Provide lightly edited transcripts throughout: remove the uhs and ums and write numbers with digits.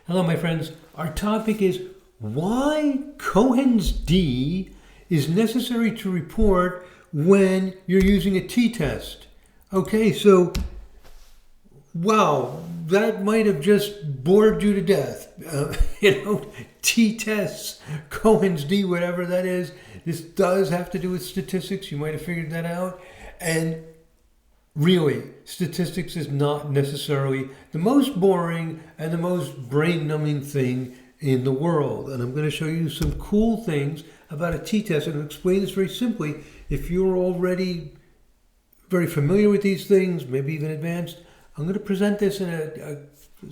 Hello, my friends. Our topic is why Cohen's D is necessary to report when you're using a t-test. Okay, so, wow, that might have just bored you to death. T-tests, Cohen's D, whatever that is. This does have to do with statistics. You might have figured that out. And really, statistics is not necessarily the most boring and the most brain-numbing thing in the world. And I'm going to show you some cool things about a t-test and I'll explain this very simply. If you're already very familiar with these things, maybe even advanced, I'm going to present this in a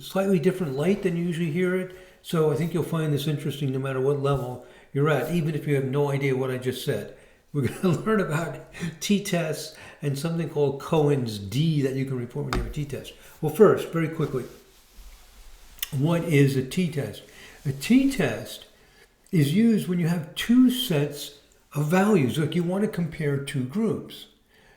slightly different light than you usually hear it. So I think you'll find this interesting no matter what level you're at, even if you have no idea what I just said. We're going to learn about t-tests and something called Cohen's D that you can report when you have a t-test. Well, first, very quickly, what is a t-test? A t-test is used when you have two sets of values, like you want to compare two groups.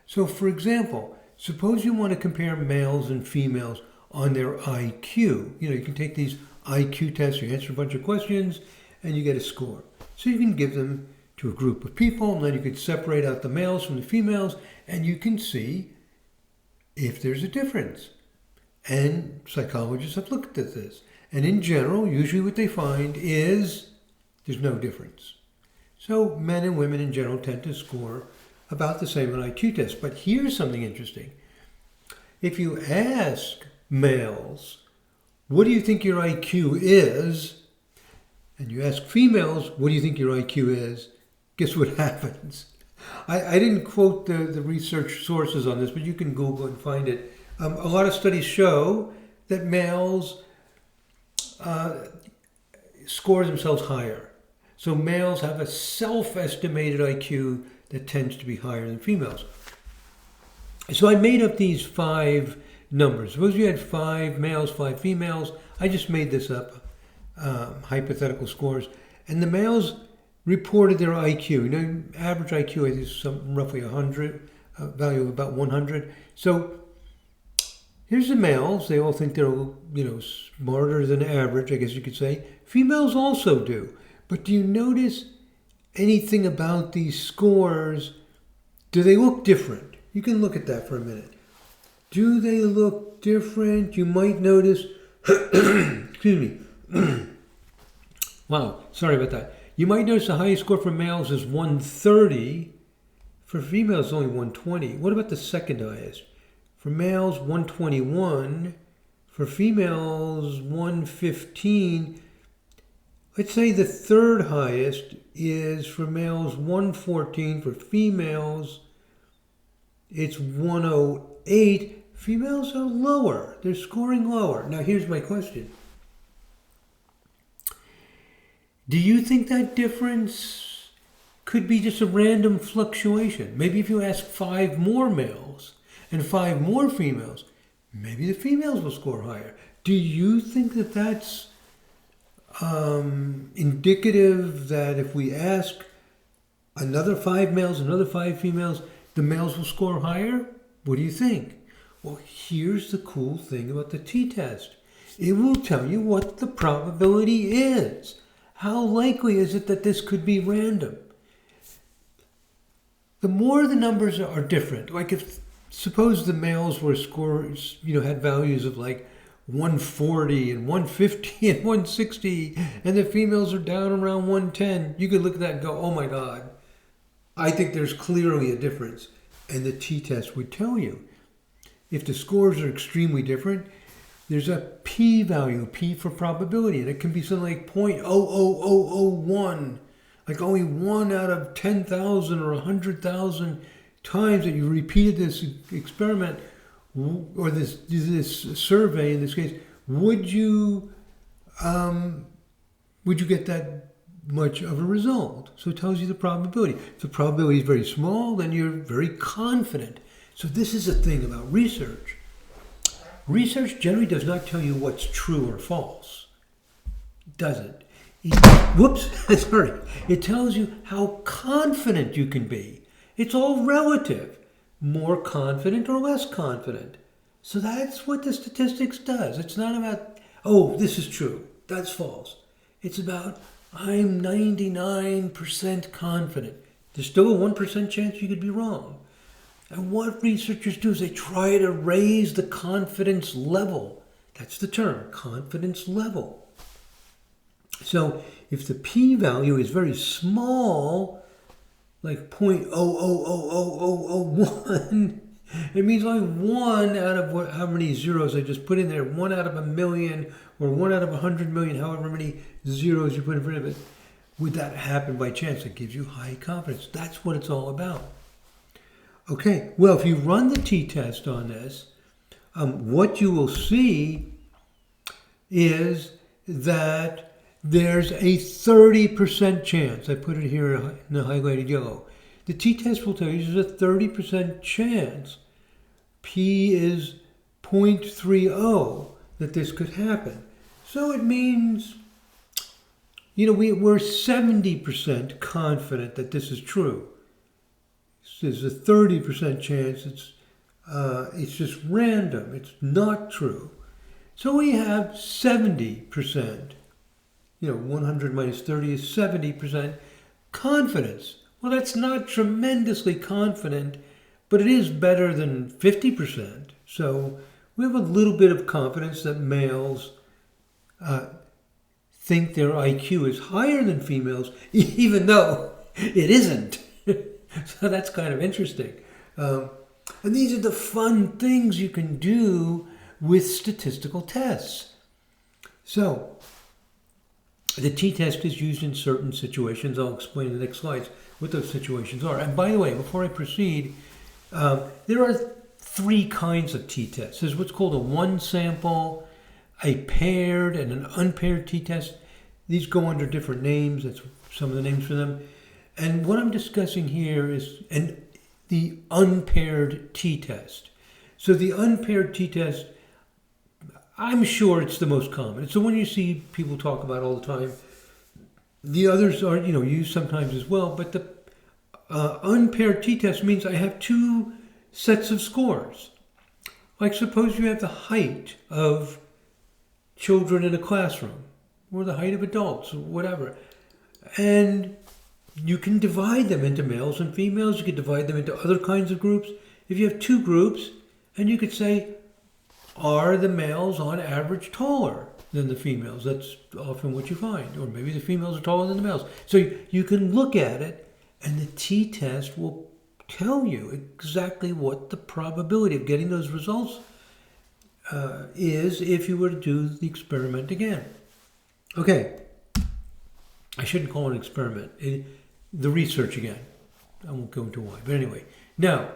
So, for example, suppose you want to compare males and females on their IQ. You can take these IQ tests, you answer a bunch of questions, and you get a score. So you can give them to a group of people, and then you could separate out the males from the females, and you can see if there's a difference. And psychologists have looked at this. And in general, usually what they find is there's no difference. So men and women in general tend to score about the same on IQ tests. But here's something interesting. If you ask males, what do you think your IQ is? And you ask females, what do you think your IQ is? Guess what happens? I didn't quote the research sources on this, but you can Google and find it. A lot of studies show that males score themselves higher. So males have a self-estimated IQ that tends to be higher than females. So I made up these 5 numbers. Suppose you had 5 males, 5 females. I just made this up, hypothetical scores. And the males reported their IQ. Average IQ is roughly 100, value of about 100. So here's the males. They all think they're, smarter than average, I guess you could say. Females also do. But do you notice anything about these scores? Do they look different? You can look at that for a minute. Do they look different? You might notice, excuse me. Wow, sorry about that. You might notice the highest score for males is 130. For females, only 120. What about the second highest? For males, 121. For females, 115. Let's say the third highest is for males, 114. For females, it's 108. Females are lower. They're scoring lower. Now, here's my question. Do you think that difference could be just a random fluctuation? Maybe if you ask 5 more males and 5 more females, maybe the females will score higher. Do you think that that's indicative that if we ask another 5 males, another 5 females, the males will score higher? What do you think? Well, here's the cool thing about the t-test. It will tell you what the probability is. How likely is it that this could be random? The more the numbers are different, like if suppose the males were scores, had values of like 140 and 150 and 160, and the females are down around 110, you could look at that and go, oh my God, I think there's clearly a difference. And the t-test would tell you. If the scores are extremely different, there's a p-value, p for probability, and it can be something like 0.00001, like only 1 out of 10,000 or 100,000 times that you repeated this experiment or this survey. In this case, would you get that much of a result? So it tells you the probability. If the probability is very small, then you're very confident. So this is the thing about research. Research generally does not tell you what's true or false. It doesn't. It tells you how confident you can be. It's all relative. More confident or less confident. So that's what the statistics does. It's not about, oh, this is true. That's false. It's about, I'm 99% confident. There's still a 1% chance you could be wrong. And what researchers do is they try to raise the confidence level. That's the term, confidence level. So if the p-value is very small, like 0.00001, it means only one out of how many zeros I just put in there, 1 out of 1,000,000 or 1 out of 100 million, however many zeros you put in front of it. Would that happen by chance? It gives you high confidence. That's what it's all about. Okay, well, if you run the t-test on this, what you will see is that there's a 30% chance. I put it here in the highlighted yellow. The t-test will tell you there's a 30% chance, p is 0.30, that this could happen. So it means, we're 70% confident that this is true. There's a 30% chance it's just random. It's not true. So we have 70%. 100 minus 30 is 70% confidence. Well, that's not tremendously confident, but it is better than 50%. So we have a little bit of confidence that males think their IQ is higher than females, even though it isn't. So that's kind of interesting. And these are the fun things you can do with statistical tests. So the t-test is used in certain situations. I'll explain in the next slides what those situations are. And by the way, before I proceed, there are 3 kinds of t-tests. There's what's called a one sample, a paired, and an unpaired t-test. These go under different names. That's some of the names for them. And what I'm discussing here is the unpaired t-test. So the unpaired t-test, I'm sure it's the most common. It's the one you see people talk about all the time. The others are, used sometimes as well. But the unpaired t-test means I have 2 sets of scores. Like suppose you have the height of children in a classroom, or the height of adults, or whatever. And you can divide them into males and females. You could divide them into other kinds of groups. If you have 2 groups, and you could say, are the males on average taller than the females? That's often what you find. Or maybe the females are taller than the males. So you can look at it, and the t-test will tell you exactly what the probability of getting those results is if you were to do the experiment again. Okay, I shouldn't call it an experiment. The research again. I won't go into why. But anyway, now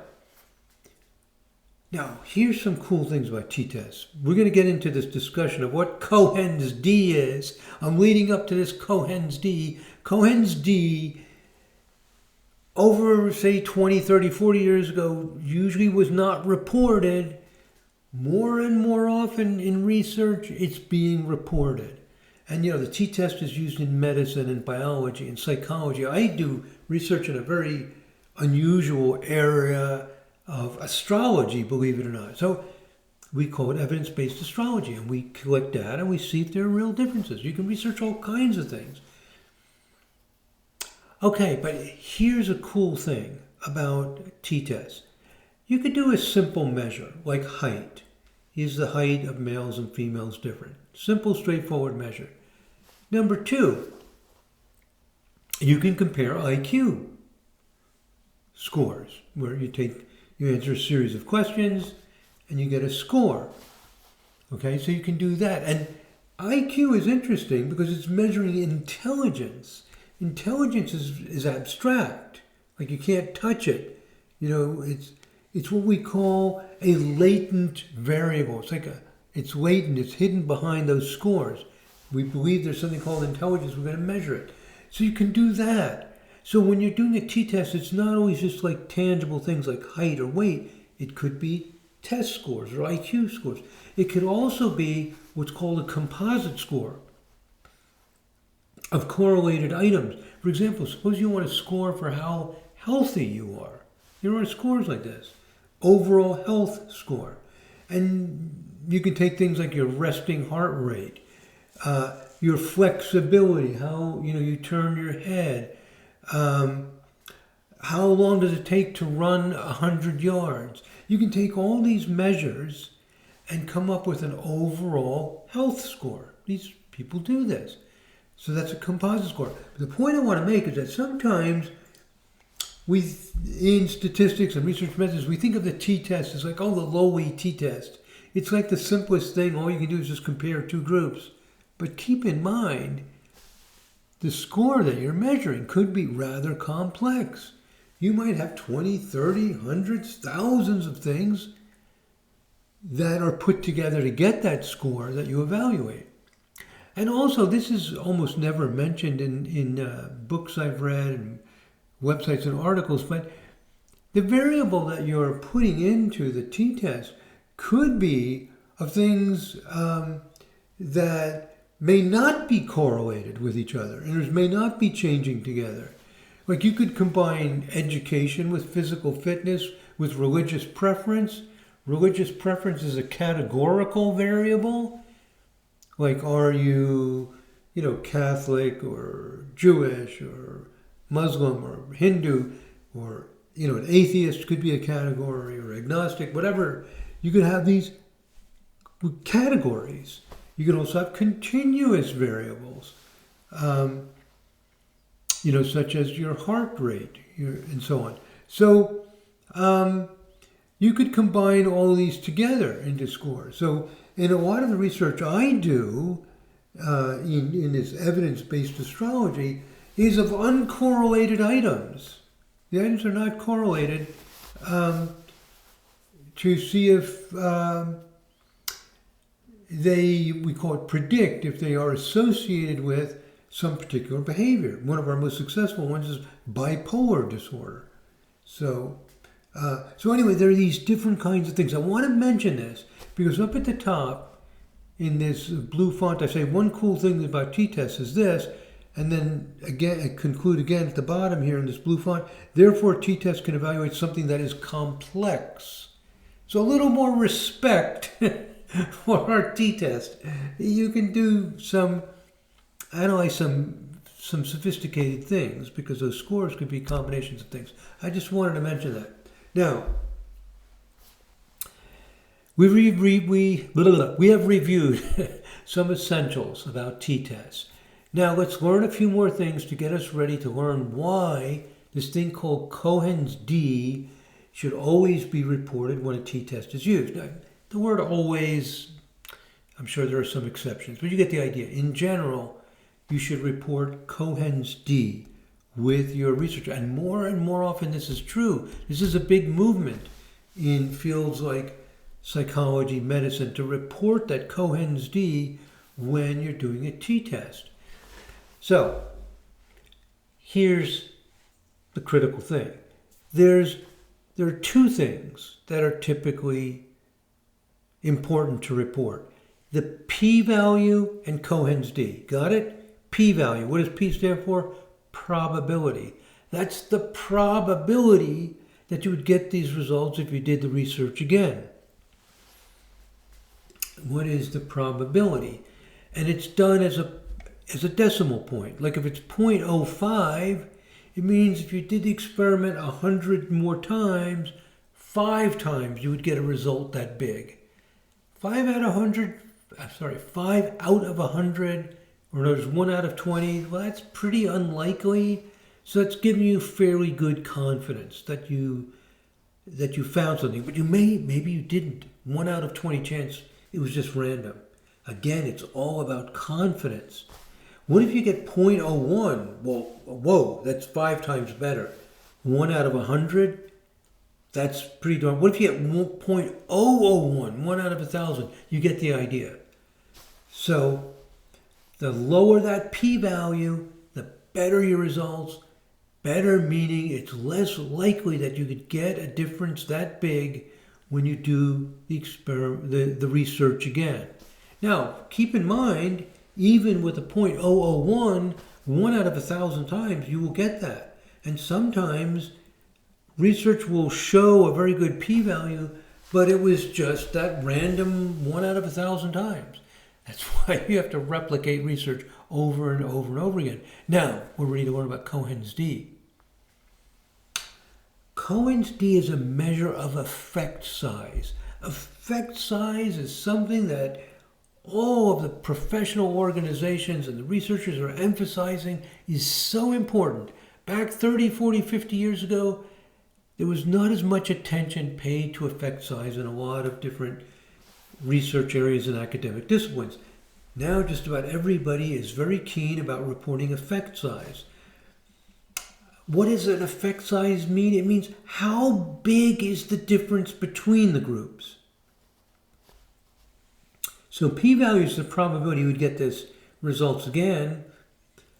here's some cool things about t-tests. We're going to get into this discussion of what Cohen's d is. I'm leading up to this Cohen's d. Cohen's d, over, say, 20, 30, 40 years ago, usually was not reported. More and more often in research, it's being reported. And, the t-test is used in medicine and biology and psychology. I do research in a very unusual area of astrology, believe it or not. So we call it evidence-based astrology, and we collect data and we see if there are real differences. You can research all kinds of things. Okay, but here's a cool thing about t-tests. You could do a simple measure, like height. Is the height of males and females different? Simple, straightforward measure. Number 2, you can compare IQ scores, where you answer a series of questions and you get a score. Okay, so you can do that. And IQ is interesting because it's measuring intelligence. Intelligence is abstract, like you can't touch it. It's what we call a latent variable. It's latent, it's hidden behind those scores. We believe there's something called intelligence, we're going to measure it. So you can do that. So when you're doing a t-test, it's not always just like tangible things like height or weight. It could be test scores or IQ scores. It could also be what's called a composite score of correlated items. For example, suppose you want a score for how healthy you are. There are scores like this. Overall health score. And you can take things like your resting heart rate. your flexibility, how you turn your head, how long does it take to run 100 yards. You can take all these measures and come up with an overall health score. These people do this. So that's a composite score. But the point I want to make is that sometimes in statistics and research methods, we think of the t-test as like, oh, the low-E t-test. It's like the simplest thing. All you can do is just compare two groups. But keep in mind, the score that you're measuring could be rather complex. You might have 20, 30, hundreds, thousands of things that are put together to get that score that you evaluate. And also, this is almost never mentioned in books I've read and websites and articles, but the variable that you're putting into the t-test could be of things that may not be correlated with each other and may not be changing together. Like you could combine education with physical fitness with religious preference. Religious preference is a categorical variable. Like, are you, Catholic or Jewish or Muslim or Hindu or, an atheist could be a category or agnostic, whatever. You could have these categories. You can also have continuous variables, such as your heart rate and so on. So you could combine all these together into scores. So in a lot of the research I do in this evidence-based astrology is of uncorrelated items. The items are not correlated to see if we call it predict, if they are associated with some particular behavior. One of our most successful ones is bipolar disorder. So anyway, there are these different kinds of things. I want to mention this because up at the top in this blue font, I say one cool thing about t-tests is this, and then again, I conclude again at the bottom here in this blue font, therefore t-tests can evaluate something that is complex. So a little more respect for our t-test. You can do analyze some sophisticated things because those scores could be combinations of things. I just wanted to mention that. Now, we have reviewed some essentials about t-tests. Now let's learn a few more things to get us ready to learn why this thing called Cohen's d should always be reported when a t-test is used. Now, the word always, I'm sure there are some exceptions, but you get the idea. In general, you should report Cohen's d with your research. And more often this is true. This is a big movement in fields like psychology, medicine, to report that Cohen's d when you're doing a t-test. So, here's the critical thing. There are two things that are typically important to report. The p-value and Cohen's d. Got it? P-value. What does P stand for? Probability. That's the probability that you would get these results if you did the research again. What is the probability? And it's done as a decimal point. Like if it's 0.05, it means if you did the experiment 100 more times, 5 times you would get a result that big. 5 out of 100, or there's 1 out of 20, well, that's pretty unlikely. So that's giving you fairly good confidence that you found something. But maybe you didn't. 1 out of 20 chance, it was just random. Again, it's all about confidence. What if you get 0.01? Well, whoa, that's 5 times better. 1 out of 100, that's pretty darn. What if you get 0.001, 1 out of 1,000? You get the idea. So the lower that p-value, the better your results. Better meaning it's less likely that you could get a difference that big when you do the experiment, the research again. Now, keep in mind, even with a 0.001, 1 out of 1,000 times, you will get that. And sometimes research will show a very good p-value, but it was just that random 1 out of 1,000 times. That's why you have to replicate research over and over and over again. Now, we're ready to learn about Cohen's d. Cohen's d is a measure of effect size. Effect size is something that all of the professional organizations and the researchers are emphasizing is so important. Back 30, 40, 50 years ago, there was not as much attention paid to effect size in a lot of different research areas and academic disciplines. Now just about everybody is very keen about reporting effect size. What does an effect size mean? It means how big is the difference between the groups. So p-value is the probability you would get this results again.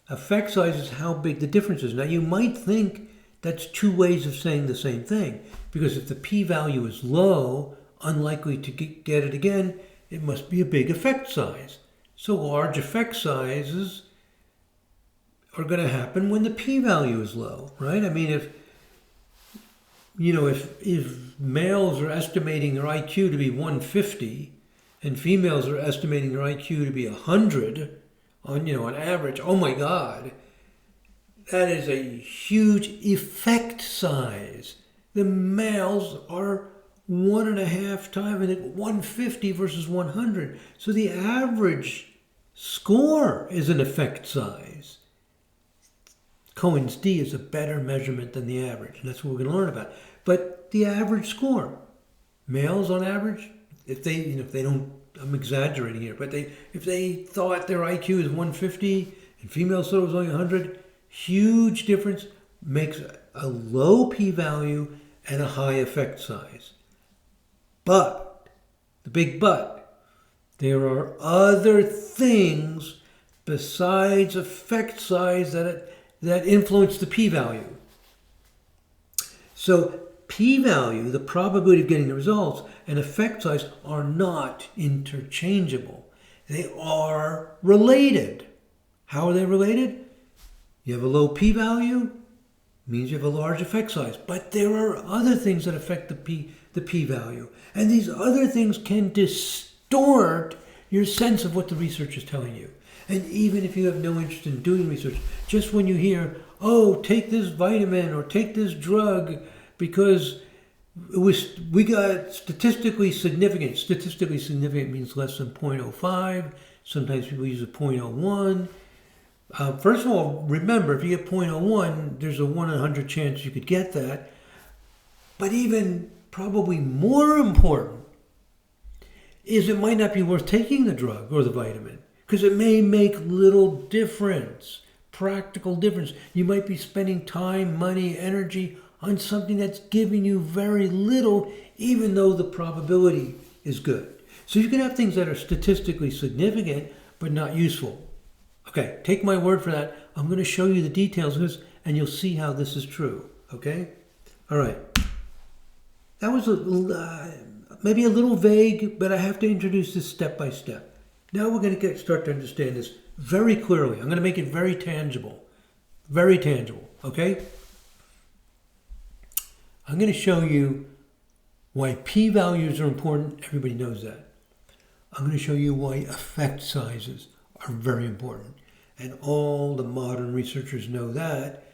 Effect size is how big the difference is. Now you might think that's two ways of saying the same thing, because if the p-value is low, unlikely to get it again, it must be a big effect size. So large effect sizes are going to happen when the p-value is low, right? I mean, if males are estimating their IQ to be 150 and females are estimating their IQ to be 100 on average, oh my God, that is a huge effect size. The males are 1.5 times, 150 versus 100. So the average score is an effect size. Cohen's d is a better measurement than the average, and that's what we're going to learn about. But the average score, males on average, if they don't, I'm exaggerating here, but if they thought their IQ is 150 and females thought it was only 100, huge difference, makes a low p-value and a high effect size. But, the big but, there are other things besides effect size that influence the p-value. So p-value, the probability of getting the results, and effect size are not interchangeable. They are related. How are they related? You have a low p-value, means you have a large effect size. But there are other things that affect the p-value. And these other things can distort your sense of what the research is telling you. And even if you have no interest in doing research, just when you hear, oh, take this vitamin or take this drug because we got statistically significant. Statistically significant means less than 0.05. Sometimes people use a 0.01. First of all, remember, if you get 0.01, there's a 1 in 100 chance you could get that. But even probably more important is it might not be worth taking the drug or the vitamin because it may make little difference, practical difference. You might be spending time, money, energy on something that's giving you very little, even though the probability is good. So you can have things that are statistically significant but not useful. Okay, take my word for that. I'm going to show you the details of this, and you'll see how this is true. Okay? All right. That was maybe a little vague, but I have to introduce this step by step. Now we're going to start to understand this very clearly. I'm going to make it very tangible. Very tangible. Okay? I'm going to show you why p-values are important. Everybody knows that. I'm going to show you why effect sizes are very important. And all the modern researchers know that,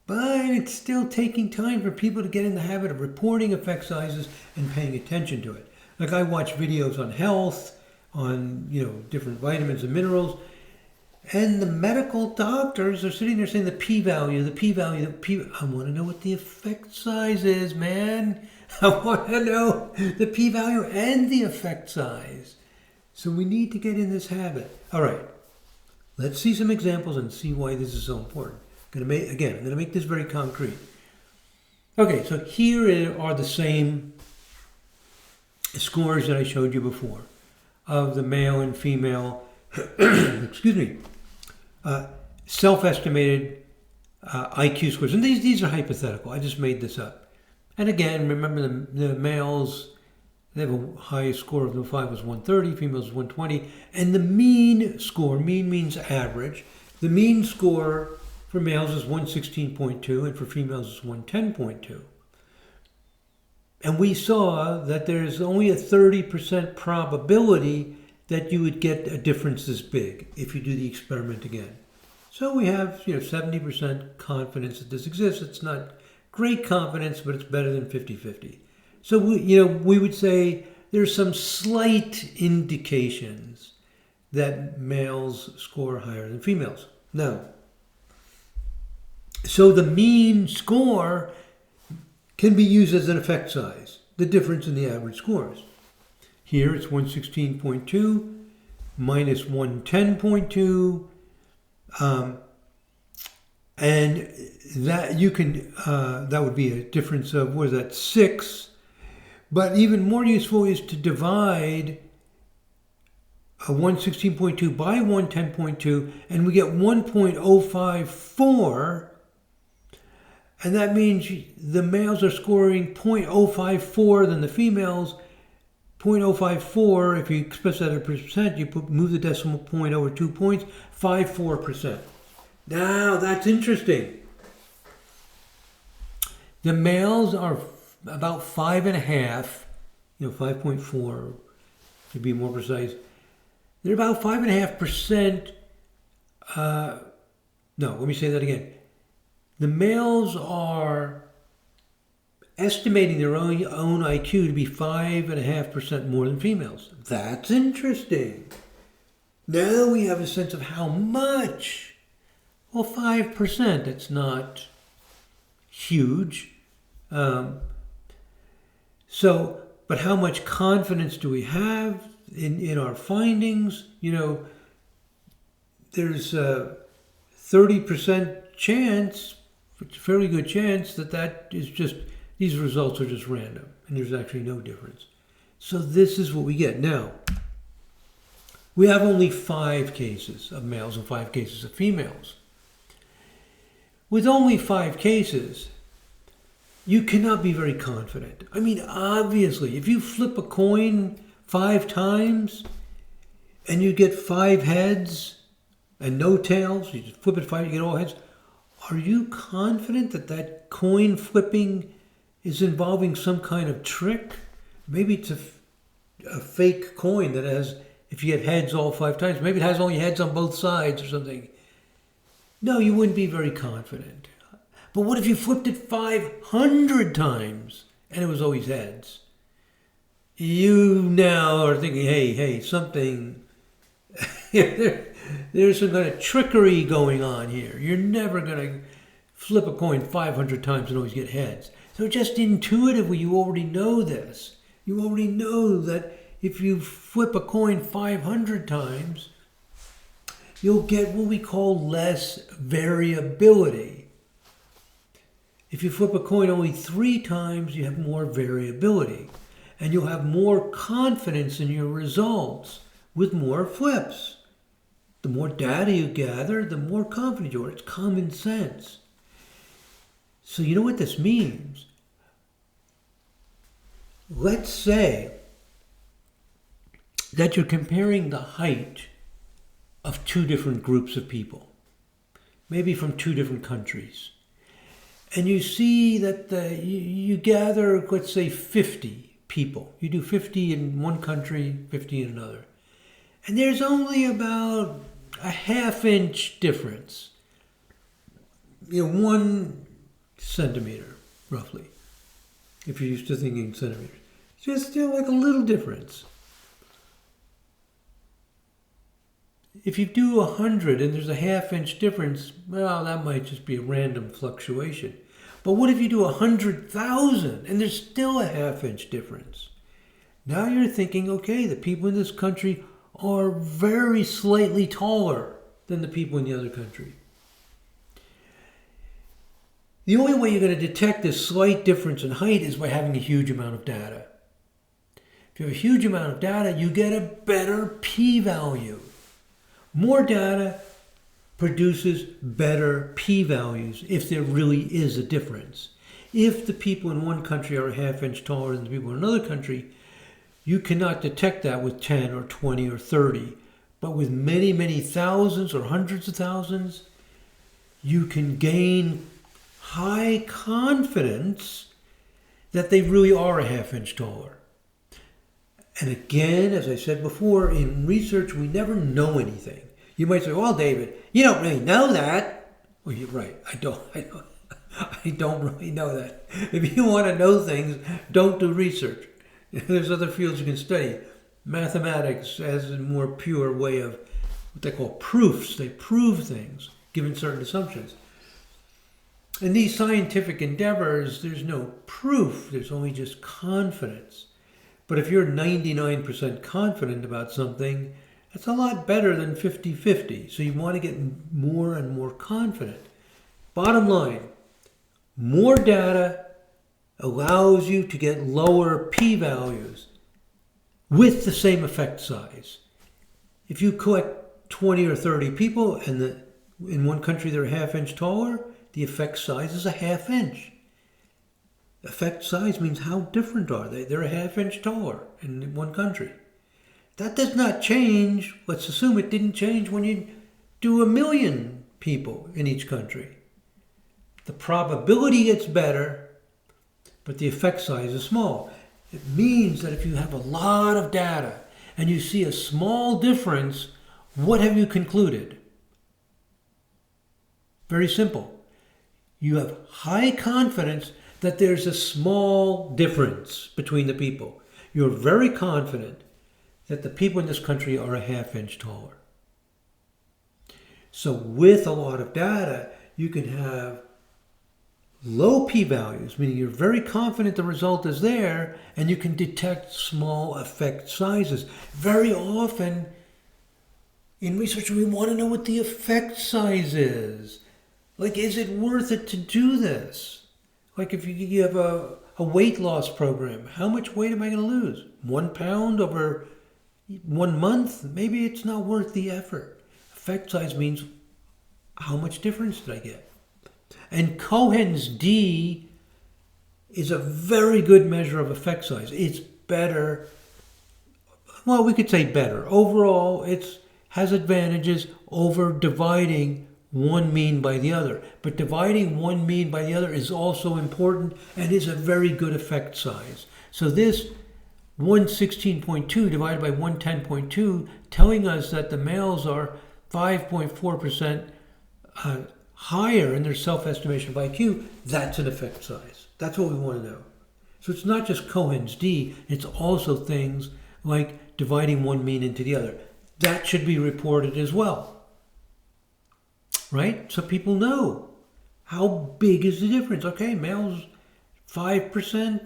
but it's still taking time for people to get in the habit of reporting effect sizes and paying attention to it. Like I watch videos on health, on different vitamins and minerals, and the medical doctors are sitting there saying the p-value, the p-value, the p-value. I want to know what the effect size is, man. I want to know the p-value and the effect size. So we need to get in this habit. All right. Let's see some examples and see why this is so important. I'm going to make this very concrete. Okay, so here are the same scores that I showed you before of the male and female, self-estimated IQ scores. And these are hypothetical. I just made this up. And again, remember the males, they have a highest score of the 5 was 130, females was 120. And the mean score, mean means average, the mean score for males is 116.2 and for females is 110.2. And we saw that there's only a 30% probability that you would get a difference this big if you do the experiment again. So we have 70% confidence that this exists. It's not great confidence, but it's better than 50-50. So we would say there's some slight indications that males score higher than females. Now, so the mean score can be used as an effect size, the difference in the average scores. Here it's 116.2 minus 110.2, and that you can that would be a difference of, what is that, 6. But even more useful is to divide 116.2 by 110.2, and we get 1.054. And that means the males are scoring 0.054 than the females. 0.054, if you express that in percent, you move the decimal point over 2 points, 54%. Now, that's interesting. The males are about 5.5, 5.4 to be more precise. They're about 5.5%. No, let me say that again. The males are estimating their own IQ to be 5.5% more than females. That's interesting. Now we have a sense of how much. Well, 5%, it's not huge. But how much confidence do we have in our findings? There's a 30% chance, it's a fairly good chance, that is just, these results are just random, and there's actually no difference. So this is what we get. Now, we have only 5 cases of males and 5 cases of females. With only 5 cases, you cannot be very confident. I mean, obviously, if you flip a coin 5 times and you get 5 heads and no tails, you just flip it 5, you get all heads, are you confident that coin flipping is involving some kind of trick? Maybe it's a fake coin that has, if you get heads all 5 times, maybe it has only heads on both sides or something. No, you wouldn't be very confident. But what if you flipped it 500 times and it was always heads? You now are thinking, hey, something, there's some kind of trickery going on here. You're never going to flip a coin 500 times and always get heads. So just intuitively, you already know this. You already know that if you flip a coin 500 times, you'll get what we call less variability. If you flip a coin only 3 times, you have more variability. And you'll have more confidence in your results with more flips. The more data you gather, the more confident you are. It's common sense. So you know what this means? Let's say that you're comparing the height of 2 different groups of people, maybe from 2 different countries. And you see that you gather, let's say, 50 people. You do 50 in one country, 50 in another. And there's only about a ½ difference. 1 centimeter, roughly, if you're used to thinking centimeters. Just like a little difference. If you do 100 and there's a ½ difference, well, that might just be a random fluctuation. But what if you do 100,000 and there's still a ½ difference? Now you're thinking, okay, the people in this country are very slightly taller than the people in the other country. The only way you're going to detect this slight difference in height is by having a huge amount of data. If you have a huge amount of data, you get a better p-value. More data produces better p-values if there really is a difference. If the people in one country are a ½ taller than the people in another country, you cannot detect that with 10 or 20 or 30. But with many, many thousands or hundreds of thousands, you can gain high confidence that they really are a ½ taller. And again, as I said before, in research, we never know anything. You might say, well, David, you don't really know that. Well, you're right. I don't really know that. If you want to know things, don't do research. There's other fields you can study. Mathematics has a more pure way of what they call proofs. They prove things, given certain assumptions. In these scientific endeavors, there's no proof. There's only just confidence. But if you're 99% confident about something, that's a lot better than 50-50. So you want to get more and more confident. Bottom line, more data allows you to get lower p-values with the same effect size. If you collect 20 or 30 people and in one country they're a half-inch taller, the effect size is a half-inch. Effect size means how different are they? They're a half-inch taller in one country. That does not change. Let's assume it didn't change when you do 1 million people in each country. The probability gets better, but the effect size is small. It means that if you have a lot of data and you see a small difference, what have you concluded? Very simple. You have high confidence that there's a small difference between the people. You're very confident that the people in this country are a half-inch taller. So with a lot of data, you can have low p-values, meaning you're very confident the result is there, and you can detect small effect sizes. Very often in research, we want to know what the effect size is. Like, is it worth it to do this? Like if you have a weight loss program, how much weight am I going to lose? 1 pound over 1 month? Maybe it's not worth the effort. Effect size means how much difference did I get? And Cohen's D is a very good measure of effect size. It's better, well, we could say better. Overall, it has advantages over dividing one mean by the other. But dividing one mean by the other is also important and is a very good effect size. So this 116.2 divided by 110.2 telling us that the males are 5.4% higher in their self-estimation of IQ, that's an effect size. That's what we want to know. So it's not just Cohen's D, it's also things like dividing one mean into the other. That should be reported as well. Right? So people know how big is the difference. Okay, males 5%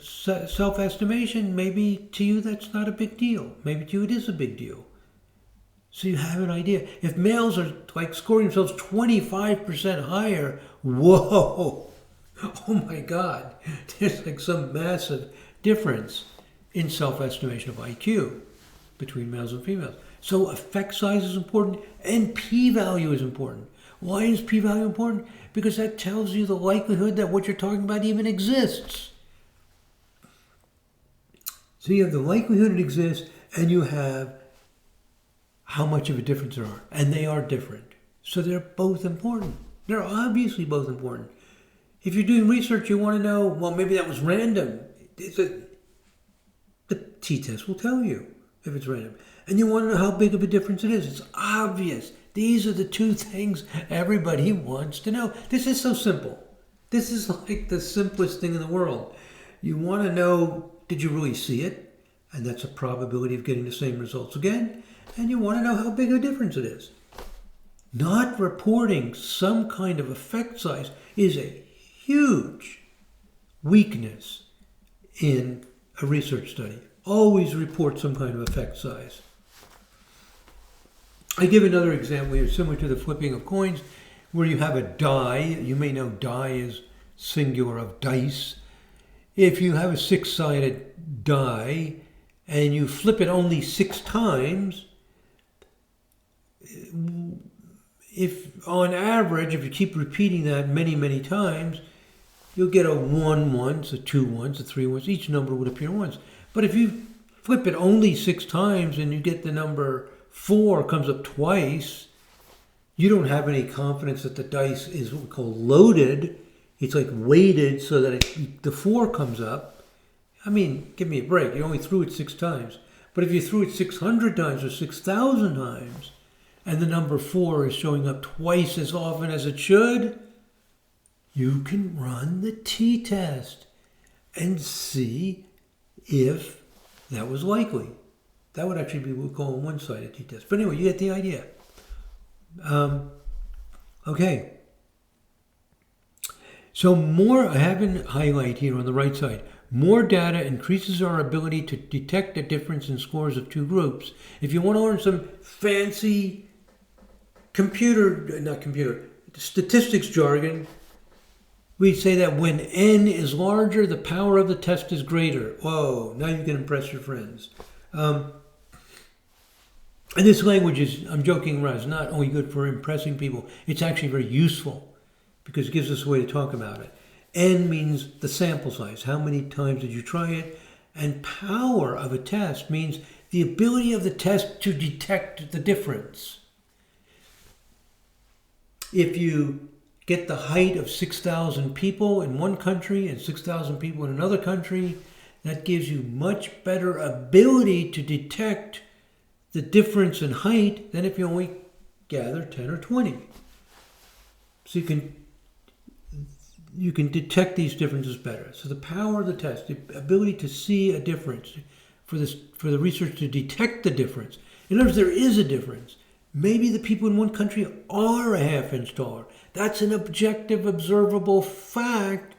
self-estimation. Maybe to you that's not a big deal. Maybe to you it is a big deal. So you have an idea. If males are like scoring themselves 25% higher, whoa, oh my God, there's like some massive difference in self-estimation of IQ between males and females. So effect size is important and p-value is important. Why is p-value important? Because that tells you the likelihood that what you're talking about even exists. So you have the likelihood it exists and you have how much of a difference there are. And they are different. So they're both important. They're obviously both important. If you're doing research, you want to know, well, maybe that was random. The t-test will tell you if it's random. And you want to know how big of a difference it is. It's obvious. These are the two things everybody wants to know. This is so simple. This is like the simplest thing in the world. You want to know, did you really see it? And that's a probability of getting the same results again. And you want to know how big a difference it is. Not reporting some kind of effect size is a huge weakness in a research study. Always report some kind of effect size. I give another example here, similar to the flipping of coins, where you have a die. You may know die is singular of dice. If you have a 6-sided die and you flip it only 6 times, if on average, if you keep repeating that many, many times, you'll get a 1 once, a 2 once, a 3 once. Each number would appear once. But if you flip it only 6 times and you get the number 4 comes up twice, you don't have any confidence that the dice is what we call loaded. It's like weighted so that the 4 comes up. I mean, give me a break. You only threw it 6 times. But if you threw it 600 times or 6,000 times, and the number 4 is showing up twice as often as it should, you can run the t-test and see if that was likely. That would actually be what we call a one-sided t-test. But anyway, you get the idea. Okay. So more, I have in highlight here on the right side, more data increases our ability to detect a difference in scores of 2 groups. If you want to learn some fancy statistics jargon, we say that when n is larger, the power of the test is greater. Whoa, now you can impress your friends. And this language is, I'm joking around, it's not only good for impressing people, it's actually very useful because it gives us a way to talk about it. N means the sample size. How many times did you try it? And power of a test means the ability of the test to detect the difference. If you get the height of 6,000 people in one country and 6,000 people in another country, that gives you much better ability to detect the difference in height than if you only gather 10 or 20. So you can detect these differences better. So the power of the test, the ability to see a difference, for the research to detect the difference. In other words, there is a difference. Maybe the people in one country are a half-inch taller. That's an objective, observable fact,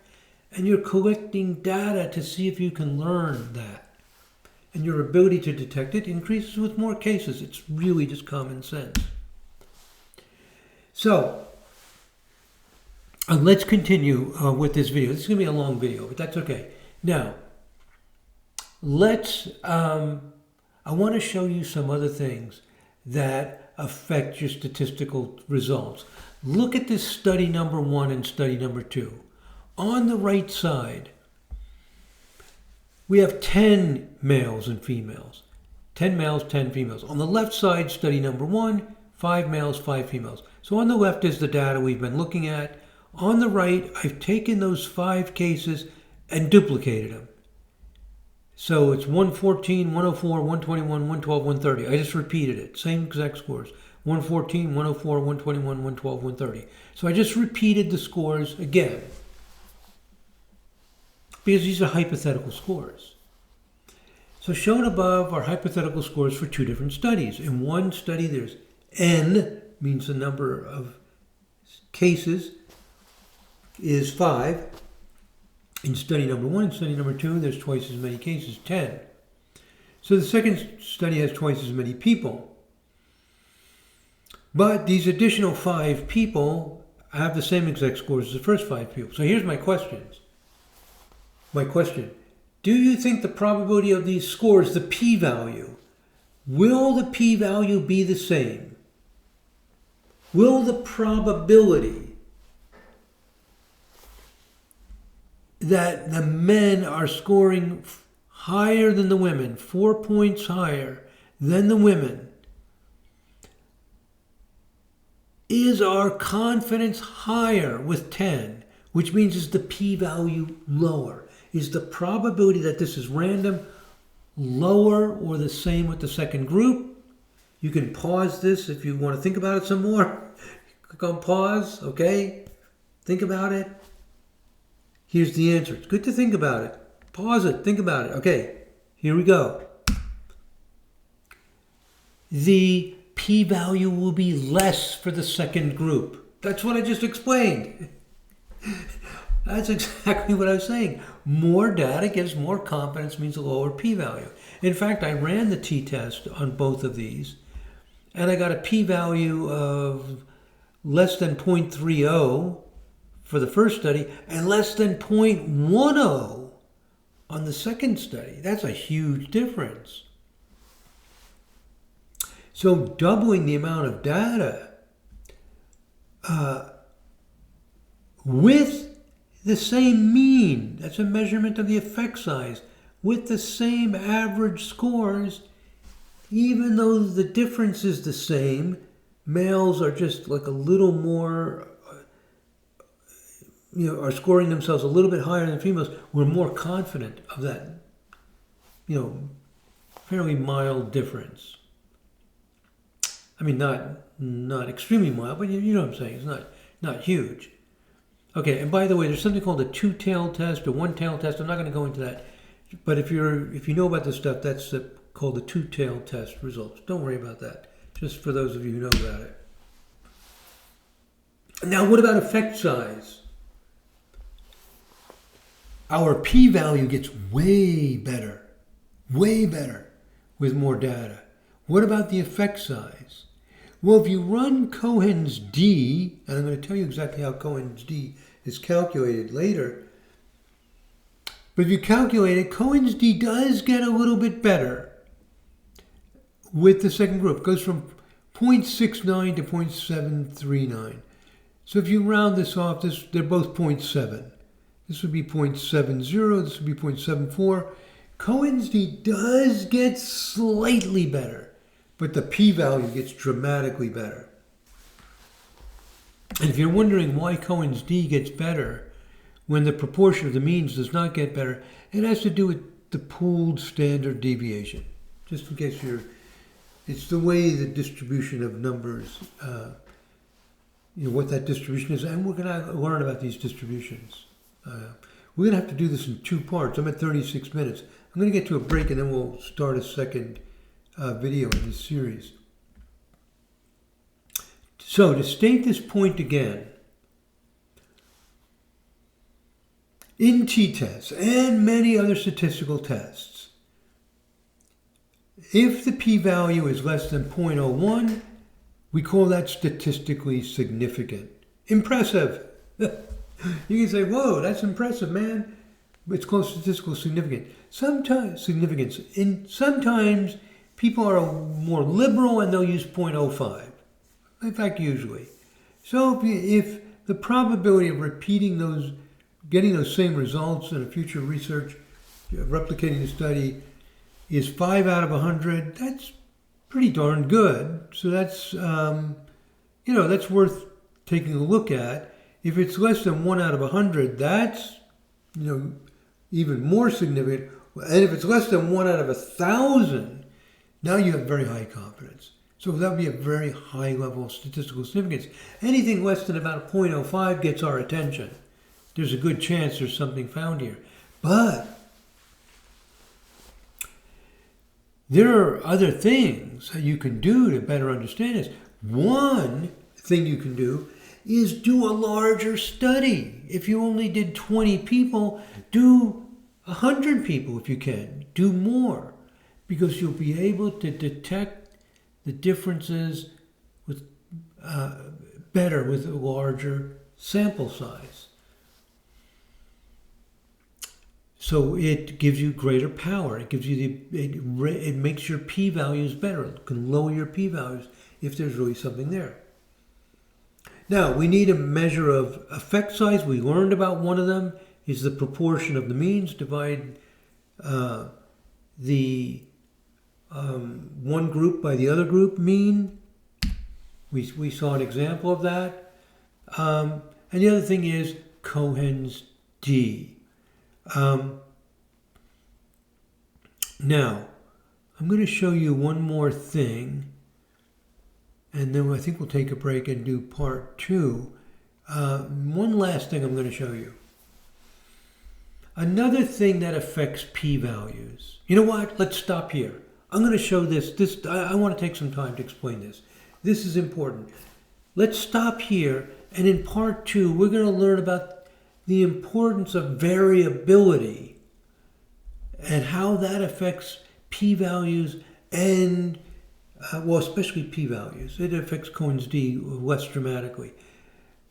and you're collecting data to see if you can learn that. And your ability to detect it increases with more cases. It's really just common sense. So, let's continue with this video. This is going to be a long video, but that's okay. Now, I want to show you some other things that affect your statistical results. Look at this study number 1 and study number 2. On the right side, we have 10 males and females. 10 males, 10 females. On the left side, study number 1, 5 males, 5 females. So on the left is the data we've been looking at. On the right, I've taken those 5 cases and duplicated them. So it's 114, 104, 121, 112, 130. I just repeated it. Same exact scores. 114, 104, 121, 112, 130. So I just repeated the scores again, because these are hypothetical scores. So shown above are hypothetical scores for 2 different studies. In one study, there's N, means the number of cases, is 5. In study number 1 and study number 2, there's twice as many cases, 10. So the second study has twice as many people. But these additional 5 people have the same exact scores as the first 5 people. So here's my questions. My question, do you think the probability of these scores, the p-value, will the p-value be the same? Will the probability that the men are scoring higher than the women, 4 points higher than the women, is our confidence higher with 10, which means is the p-value lower? Is the probability that this is random lower or the same with the second group? You can pause this if you want to think about it some more. Click on pause, okay? Think about it. Here's the answer. It's good to think about it. Pause it, think about it. Okay, here we go. The p-value will be less for the second group. That's what I just explained. That's exactly what I was saying. More data gives more confidence, means a lower p-value. In fact, I ran the t-test on both of these, and I got a p-value of less than 0.30 for the first study and less than 0.10 on the second study. That's a huge difference. So doubling the amount of data with the same mean, that's a measurement of the effect size, with the same average scores, even though the difference is the same, males are just like a little more, are scoring themselves a little bit higher than females, we're more confident of that fairly mild difference. I mean, not extremely mild, but you know what I'm saying. It's not huge. Okay, and by the way, there's something called a two-tailed test or one-tailed test. I'm not going to go into that, but if you know about this stuff, that's called the two-tailed test results. Don't worry about that. Just for those of you who know about it. Now, what about effect size? Our p-value gets way better with more data. What about the effect size? Well, if you run Cohen's d, and I'm going to tell you exactly how Cohen's d is calculated later, but if you calculate it, Cohen's d does get a little bit better with the second group. It goes from 0.69 to 0.739. So if you round this off, they're both 0.7. This would be 0.70, this would be 0.74. Cohen's d does get slightly better, but the p-value gets dramatically better. And if you're wondering why Cohen's d gets better when the proportion of the means does not get better, it has to do with the pooled standard deviation. Just in case it's the way the distribution of numbers, what that distribution is, and we're going to learn about these distributions. We're going to have to do this in two parts. I'm at 36 minutes. I'm going to get to a break and then we'll start a second video in this series. So to state this point again, in t-tests and many other statistical tests, if the p-value is less than 0.01, we call that statistically significant. Impressive. You can say, whoa, that's impressive, man. It's called statistical significance. Sometimes people are more liberal and they'll use 0.05. In fact, usually. So if the probability of repeating getting those same results in a future research, replicating the study, is 5 out of 100, that's pretty darn good. So that's, that's worth taking a look at. If it's less than 1 out of 100, that's, even more significant. And if it's less than 1 out of 1,000, now you have very high confidence. So that would be a very high level of statistical significance. Anything less than about a 0.05 gets our attention. There's a good chance there's something found here. But there are other things that you can do to better understand this. One thing you can do is do a larger study. If you only did 20 people, do 100 people if you can. Do more, because you'll be able to detect the differences better with a larger sample size. So it gives you greater power. It gives you it makes your p-values better. It can lower your p-values if there's really something there. Now, we need a measure of effect size. We learned about one of them is the proportion of the means. Divide the one group by the other group mean. We saw an example of that. And the other thing is Cohen's d. Now, I'm going to show you one more thing, and then I think we'll take a break and do part 2. One last thing I'm going to show you. Another thing that affects p-values. You know what? Let's stop here. I'm going to show this. I want to take some time to explain this. This is important. Let's stop here, and in part 2, we're going to learn about the importance of variability and how that affects p-values and, especially p-values. It affects Cohen's d less dramatically.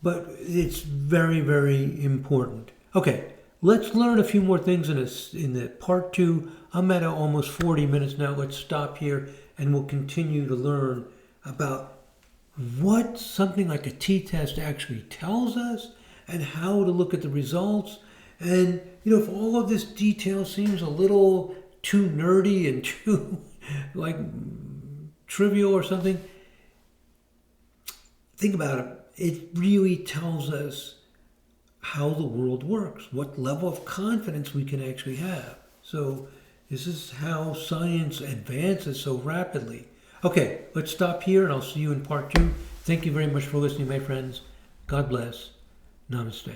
But it's very, very important. Okay, let's learn a few more things in the part 2. I'm at almost 40 minutes now. Let's stop here and we'll continue to learn about what something like a t-test actually tells us and how to look at the results. And, if all of this detail seems a little too nerdy and too, trivial or something, think about it. It really tells us how the world works, what level of confidence we can actually have. So This is how science advances so rapidly. Okay, let's stop here and I'll see you in part 2. Thank you very much for listening, my friends. God bless. Namaste.